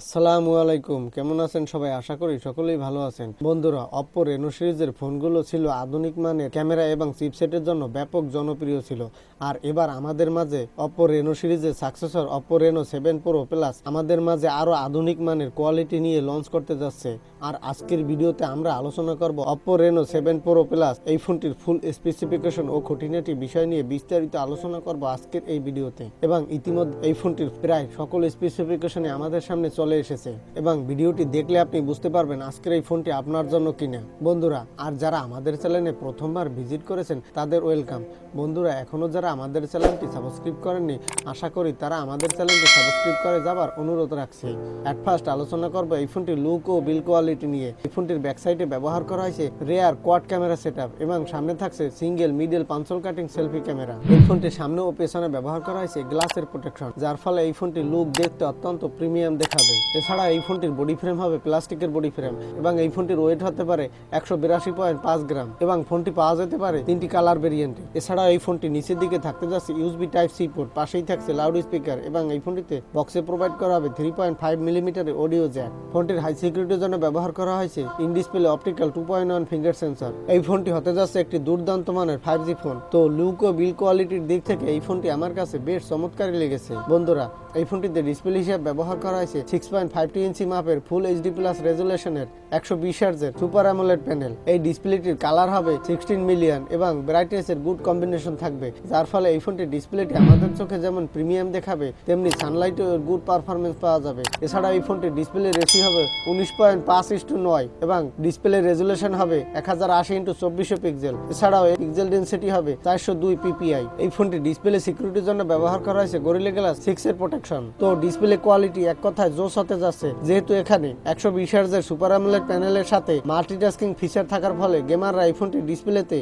আসসালামু আলাইকুম, কেমন আছেন সবাই? আশা করি সকলেই ভালো আছেন। বন্ধুরা, অপ্পো রেনো সিরিজের ফোনগুলো ছিল আধুনিক মানের ক্যামেরা এবং চিপসেটের জন্য ব্যাপক জনপ্রিয় ছিল। আর এবার আমাদের মাঝে অপ্পো রেনো সিরিজের successor Oppo Reno 7 pro plus আমাদের মাঝে আরো আধুনিক মানের কোয়ালিটি নিয়ে লঞ্চ করতে যাচ্ছে। আর আজকের ভিডিওতে আমরা আলোচনা করব অপ্পো রেনো 7 প্রো প্লাস এই ফোনটির ফুল স্পেসিফিকেশন ও খুঁটিনাটি বিষয় নিয়ে বিস্তারিত আলোচনা করব আজকের এই ভিডিওতে। এবং ইতিমধ্যে এই ফোনটির প্রায় সকল স্পেসিফিকেশনে আমাদের সামনে চলে এসেছে এবং ভিডিওটি দেখলে আপনি বুঝতে পারবেন আজকের এই ফোনটি আপনার জন্য কিনা। বন্ধুরা, আর যারা আমাদের চ্যানেলে প্রথমবার ভিজিট করেছেন তাদের ওয়েলকাম। বন্ধুরা, এখনো যারা আমাদের চ্যানেলটি সাবস্ক্রাইব করেননি, আশা করি তারা আমাদের চ্যানেলটি সাবস্ক্রাইব করে যাবার অনুরোধ রাখছি। অ্যাট ফার্স্ট আলোচনা করব এই ফোনটির লুক ও বিল কোয়ালিটি নিয়ে। এই ফোনটির ব্যাক সাইডে ব্যবহার করা হয়েছে রেয়ার কোয়াড ক্যামেরা সেটআপ এবং সামনে থাকছে single middle পাঞ্চল cutting selfie camera. এই ফোনটির সামনে ও পেছনে ব্যবহার করা হয়েছে গ্লাসের প্রোটেকশন, যার ফলে এই ফোনটির লুক দেখতে অত্যন্ত প্রিমিয়াম দেখাবে। এছাড়া এই ফোনটির বডি ফ্রেম হবে প্লাস্টিকের বডি ফ্রেম এবং এই ফোনটির ওয়েট হতে পারে 182.5 গ্রাম এবং ফোনটি পাওয়া যেতে পারে 3টি কালার ভেরিয়েন্টে। এছাড়া এই ফোনটি নিচের দিকে থাকতে যাচ্ছে ইউএসবি টাইপ সি পোর্ট, পাশেই থাকছে লাউড স্পিকার এবং এই ফোনটিতে বক্সে প্রোভাইড করা হবে 3.5 মিলিমিটারের অডিও জ্যাক। ফোনটির হাই সিকিউরিটির জন্য ব্যবহার করা হয়েছে in display optical 2.1 finger sensor. এই ফোনটি হতে যাচ্ছে একটি দুর্দান্ত মানের 5G ফোন। তো লুক ও বিল কোয়ালিটির দিক থেকে এই ফোনটি আমার কাছে বেশ চমৎকারই লেগেছে। বন্ধুরা, এই ফোনটিতে ডিসপ্লে হিসেবে ব্যবহার করা হয়েছে 6.52 ইঞ্চি মাপের ফুল এইচডি প্লাস রেজুলেশনের 120 হার্জের সুপার অ্যামোলেড প্যানেল। এই ডিসপ্লেটির কালার হবে 16 মিলিয়ন এবং ব্রাইটনেসের গুড কম্বিনেশন থাকবে, যার ফলে এই ফোনটির ডিসপ্লেটি আমাদের চোখে যেমন প্রিমিয়াম দেখাবে তেমনি সানলাইটেও গুড পারফরমেন্স পাওয়া যাবে। এছাড়া এই ফোনটির ডিসপ্লে রেশিও হবে 19.5:9 এবং ডিসপ্লে রেজুলেশন হবে 1080x2400 পিক্সেল। এছাড়াও এই পিক্সেল ডেনসিটি হবে 402 পিপিআই। এই ফোনটি ডিসপ্লে সিকিউরিটির জন্য ব্যবহার করা হয়েছে গরিলা গ্লাস 6 এর প্রোটেকশন। তো ডিসপ্লে কোয়ালিটি এক কথায় জোস হতে যাচ্ছে, যেহেতু এখানে 120 হার্জের সুপার অ্যামোলেড প্যানেলের সাথে মাল্টিটাস্কিং ফিচার থাকার ফলে গেমাররা এই ফোনটি ডিসপ্লেতে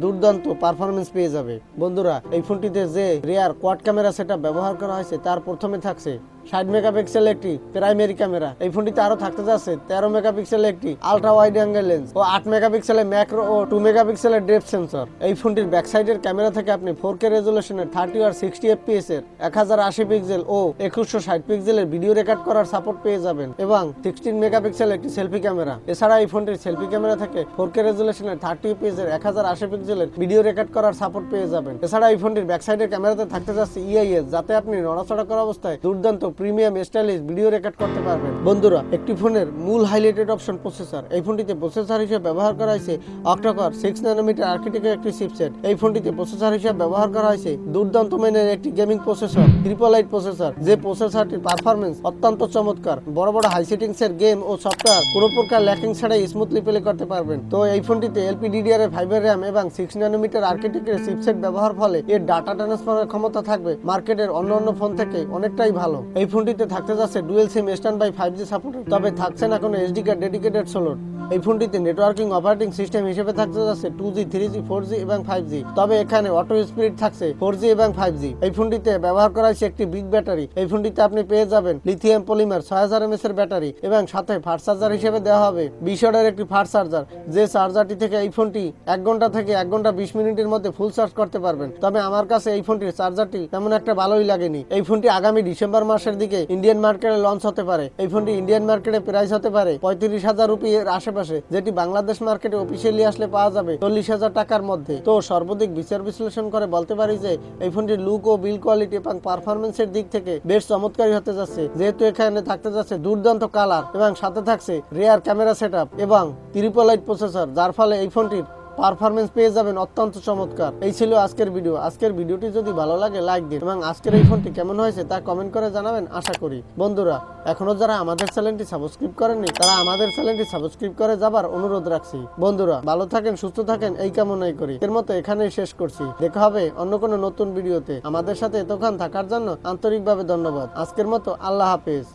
দুর্দান্ত পারফরমেন্স পেয়ে যাবে। বন্ধুরা, এই ফোনটিতে যে রেয়ার কোয়াড ক্যামেরা সেটআপ ব্যবহার করা হয়েছে তার প্রথমে থাকছে 60 মেগাপিক্সেল একটি প্রাইমারি ক্যামেরা। এই ফোনটিতে আরো থাকতে যাচ্ছে 13 মেগাপিক্সেল একটি আলট্রা ওয়াইড অ্যাঙ্গেল লেন্স ও 8 মেগাপিক্সেলের ম্যাক্রো ও 2 মেগাপিক্সেলের ডেপথ সেন্সর। এই ফোনটির ব্যাক সাইডের ক্যামেরা থেকে আপনি 4K রেজুলেশনের 30 আর 60 এফপিএস এর 1080 পিক্সেল ও 2160 পিক্সেলের ভিডিও রেকর্ড করার সাপোর্ট পেয়ে যাবেন এবং 16 মেগাপিক্সেল একটি সেলফি ক্যামেরা। এছাড়া এই ফোনটির সেলফি ক্যামেরা থেকে 4K রেজুলেশনের 30 এফপিএস এর 1080 পিক্সেলের ভিডিও রেকর্ড করার সাপোর্ট পেয়ে যাবেন। এছাড়া এই ফোনটির ব্যাক সাইডের ক্যামেরাতে থাকতে যাচ্ছে ইআইএস, যাতে আপনি নড়াচড়া করা অবস্থায় দুর্দান্ত প্রিমিয়াম স্টাইলিশ ভিডিও রেকর্ড করতে পারবেন। বন্ধুরা, একটি ফোনের মূল হাইলাইটেড অপশন প্রসেসর। এই ফোনটিতে প্রসেসর হিসেবে ব্যবহার করা হয়েছে অক্টাকোর 6 ন্যানোমিটার আর্কিটেকচার একটি চিপসেট। এই ফোনটিতে প্রসেসর হিসেবে ব্যবহার করা হয়েছে দুর্দান্ত মানের একটি গেমিং প্রসেসর 888 প্রসেসর, যে প্রসেসরটির পারফরমেন্স অত্যন্ত চমৎকার। বড় বড় হাই সেটিংস এর গেম ও সফটওয়্যার কোনো প্রকার ল্যাকিং ছাড়াই স্মুথলি প্লে করতে পারবেন। তো এই ফোনটিতে LPDDR5 এর RAM এবং 6 ন্যানোমিটার আর্কিটেকচার চিপসেট ব্যবহার ফলে এর ডাটা ট্রান্সফারের ক্ষমতা থাকবে মার্কেটের অন্যান্য ফোন থেকে অনেকটাই ভালো। এই ফোনটিতে থাকতে যাচ্ছে dual SIM standby 5G support, তবে থাকছে না কোনো SD কার্ড ডেডিকেটেড স্লট। এই ফোনটিতে নেটওয়ার্কিং অপারেটিং সিস্টেম হিসেবে থাকতে যাচ্ছে 2G 3G 4G এবং 5G, তবে এখানে অটো স্পিড থাকছে 4G এবং 5G। এই ফোনটিতে ব্যবহার করা হয়েছে একটি বিগ ব্যাটারি। এই ফোনটিতে আপনি পেয়ে যাবেন লিথিয়াম পলিমার 6000 mAh এর ব্যাটারি এবং সাথে ফাস্ট চার্জার হিসেবে দেওয়া হবে 20 ওয়াটের একটি ফাস্ট চার্জার, যে চার্জারটি থেকে এই ফোনটি 1 ঘন্টা থেকে 1 ঘন্টা 20 মিনিটের মধ্যে ফুল চার্জ করতে পারবেন। তবে আমার কাছে এই ফোনটির চার্জারটি তেমন একটা ভালোই লাগেনি। এই ফোনটি আগামী ডিসেম্বর মাসের দিকে ইন্ডিয়ান মার্কেটে লঞ্চ হতে পারে। এই ফোনটি ইন্ডিয়ান মার্কেটে প্রাইস হতে পারে 35,000 রুপির আশেপাশে, যেটি বাংলাদেশ মার্কেটে অফিসিয়ালি আসলে পাওয়া যাবে 40,000 টাকার মধ্যে। তো সর্বাধিক বিচার বিশ্লেষণ করে বলতে পারি যে এই ফোনটির লুক ও বিল কোয়ালিটি এবং পারফরমেন্সের দিক থেকে বেশ চমৎকারী হতে যাচ্ছে, যেহেতু এখানে থাকতে যাচ্ছে দুর্দান্ত কালার এবং সাথে থাকছে রেয়ার ক্যামেরা সেটআপ এবং 888 প্রসেসর, যার ফলে এই ফোনটির পারফরমেন্স পেয়ে যাবেন অত্যন্ত চমৎকার। এই ছিল আজকের ভিডিও। আজকের ভিডিওটি যদি ভালো লাগে লাইক দিন এবং আজকের এই ফোনটি কেমন হয়েছে তা কমেন্ট করে জানাবেন আশা করি। বন্ধুরা, এখনো যারা আমাদের চ্যানেলটি সাবস্ক্রাইব করেননি তারা আমাদের চ্যানেলটি সাবস্ক্রাইব করে যাবার অনুরোধ রাখছি। বন্ধুরা, ভালো থাকেন, সুস্থ থাকেন, এই কামনাই করি। এর মতো এখানেই শেষ করছি। দেখা হবে অন্য কোনো নতুন ভিডিওতে। আমাদের সাথে এতক্ষণ থাকার জন্য আন্তরিকভাবে ধন্যবাদ। আজকের মতো আল্লাহ হাফেজ।